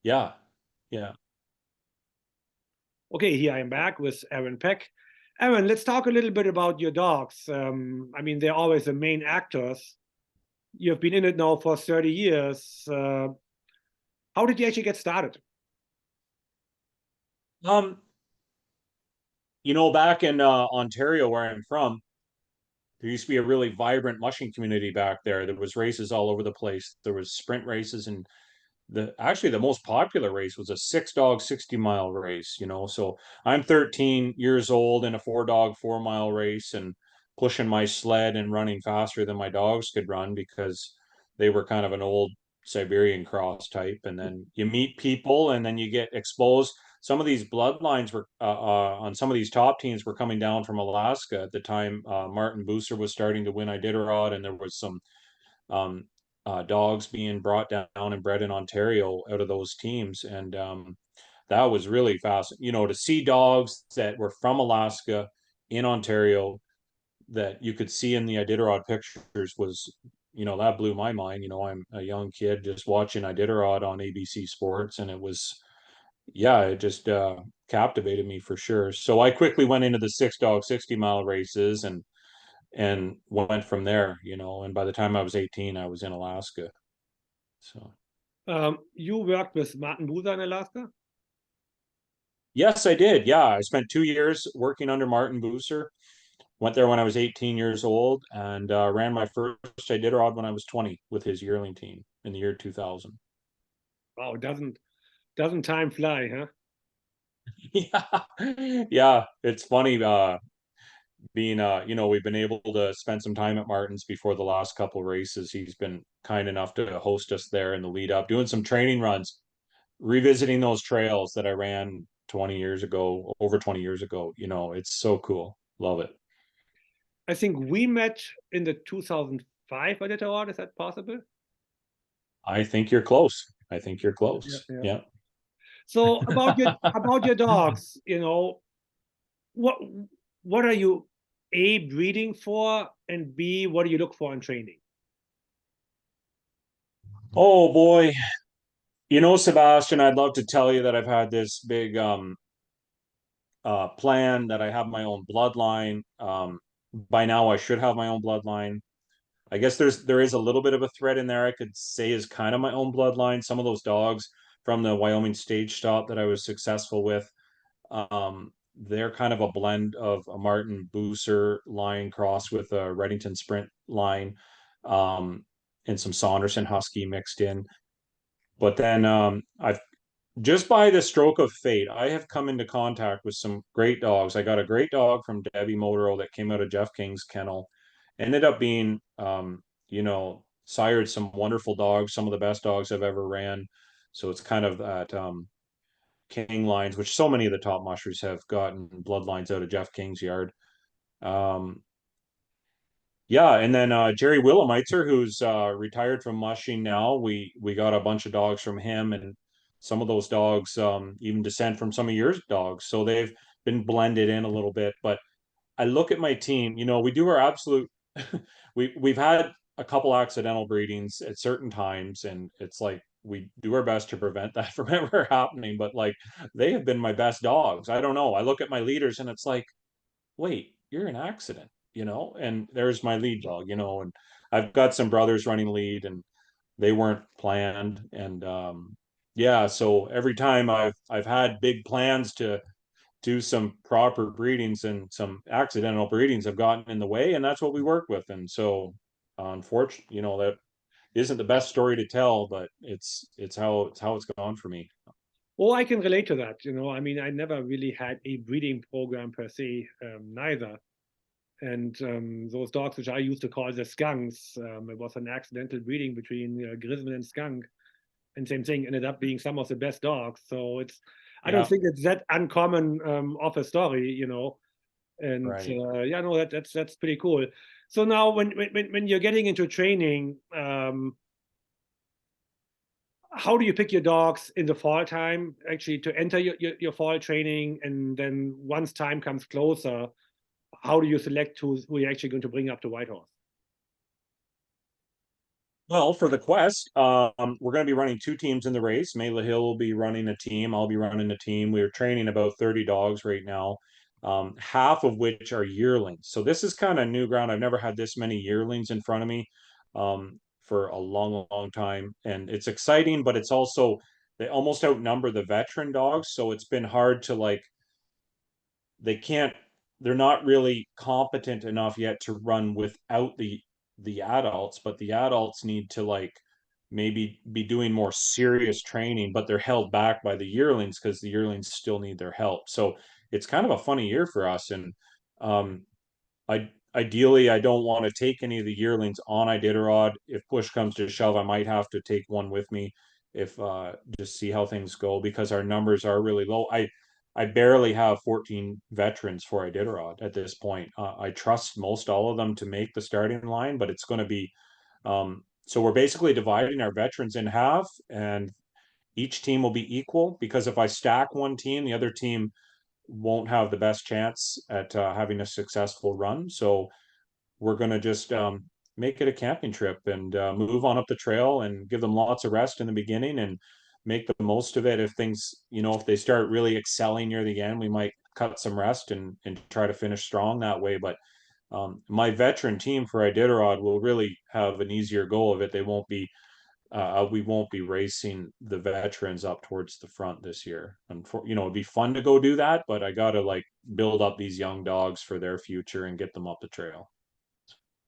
Yeah, yeah. Okay, here I am back with Aaron Peck. Aaron, let's talk a little bit about your dogs. I mean, they're always the main actors. You've been in it now for 30 years. How did you actually get started? Um, back in Ontario, where I'm from, there used to be a really vibrant mushing community back there. There was races all over the place. There was sprint races, and the most popular race was a six dog 60-mile race, So I'm 13 years old in a four dog 4 mile race and pushing my sled and running faster than my dogs could run because they were kind of an old Siberian cross type. And then you meet people and then you get exposed. Some of these bloodlines were on some of these top teams were coming down from Alaska at the time. Martin Musher was starting to win Iditarod, and there was some um, dogs being brought down and bred in Ontario out of those teams. And that was really fast, to see dogs that were from Alaska in Ontario that you could see in the Iditarod pictures was, that blew my mind. I'm a young kid just watching Iditarod on ABC Sports, and it was, yeah, it just captivated me for sure. So I quickly went into the six dog 60-mile races and went from there, and by the time I was 18, I was in Alaska. So You worked with Martin Buser in Alaska? yes, I did. Yeah, I spent 2 years working under Martin Bucer. Went there when I was 18 years old and ran my first Iditarod when I was 20 with his yearling team in the year 2000. Wow, doesn't time fly, huh? Yeah, yeah, it's funny. Being we've been able to spend some time at Martin's before the last couple races. He's been kind enough to host us there in the lead up, doing some training runs, revisiting those trails that I ran 20 years ago, over 20 years ago. It's so cool. Love it. I think we met in the 2005 Editor Award. Is that possible? I think you're close. I think you're Yeah, close. yeah. Yeah. So about your dogs, what what are you A, breeding for, and B, what do you look for in training? Oh boy. Sebastian, I'd love to tell you that I've had this big plan that I have my own bloodline. By now I should have my own bloodline. I guess there is a little bit of a thread in there I could say is kind of my own bloodline. Some of those dogs from the Wyoming stage stop that I was successful with, they're kind of a blend of a Martin Booser line cross with a Reddington Sprint line, um, and some Saunderson Husky mixed in. But then I've just by the stroke of fate, I have come into contact with some great dogs. I got a great dog from Debbie Motoro that came out of Jeff King's kennel. Ended up being, sired some wonderful dogs, some of the best dogs I've ever ran. So it's kind of that King lines, which so many of the top mushers have gotten bloodlines out of Jeff King's yard. Um, yeah, and then Jerry Willemiter, who's retired from mushing now, we got a bunch of dogs from him, and some of those dogs even descend from some of your dogs, so they've been blended in a little bit. But I look at my team, we do our absolute. We've had a couple accidental breedings at certain times, and it's like we do our best to prevent that from ever happening. But like they have been my best dogs. I don't know. I look at my leaders, and it's like, wait, you're an accident, and there's my lead dog, and I've got some brothers running lead and they weren't planned. And yeah, so every time I've had big plans to do some proper breedings and some accidental breedings have gotten in the way, and that's what we work with. And so unfortunately, that isn't the best story to tell, but it's how it's gone for me. Well, I can relate to that. I mean, I never really had a breeding program per se, neither. And those dogs, which I used to call the skunks, it was an accidental breeding between Grisman and skunk, and same thing ended up being some of the best dogs. So I don't Yeah, think it's that uncommon of a story. And right. yeah, no, that's pretty cool. So now, when you're getting into training, how do you pick your dogs in the fall time actually to enter your fall training, and then once time comes closer, how do you select who you're actually going to bring up to Whitehorse? Well, for the quest, we're going to be running two teams in the race. Mela Hill will be running a team. I'll be running a team. We're training about 30 dogs right now, half of which are yearlings. So this is kind of new ground. I've never had this many yearlings in front of me for a long, long time. And it's exciting, but it's also, they almost outnumber the veteran dogs. So it's been hard to like, they can't, they're not really competent enough yet to run without the adults, but the adults need to like maybe be doing more serious training, but they're held back by the yearlings because the yearlings still need their help. So it's kind of a funny year for us. And um I ideally I don't want to take any of the yearlings on Iditarod. If push comes to shove, I might have to take one with me if just see how things go because our numbers are really low. I barely have 14 veterans for Iditarod at this point. I trust most all of them to make the starting line, but it's going to be so we're basically dividing our veterans in half, and each team will be equal because if I stack one team, the other team won't have the best chance at having a successful run. So we're going to just make it a camping trip and move on up the trail and give them lots of rest in the beginning and make the most of it. If things, if they start really excelling near the end, we might cut some rest and try to finish strong that way. But my veteran team for Iditarod will really have an easier go of it. They won't be we won't be racing the veterans up towards the front this year. And for it'd be fun to go do that, but I gotta like build up these young dogs for their future and get them up the trail.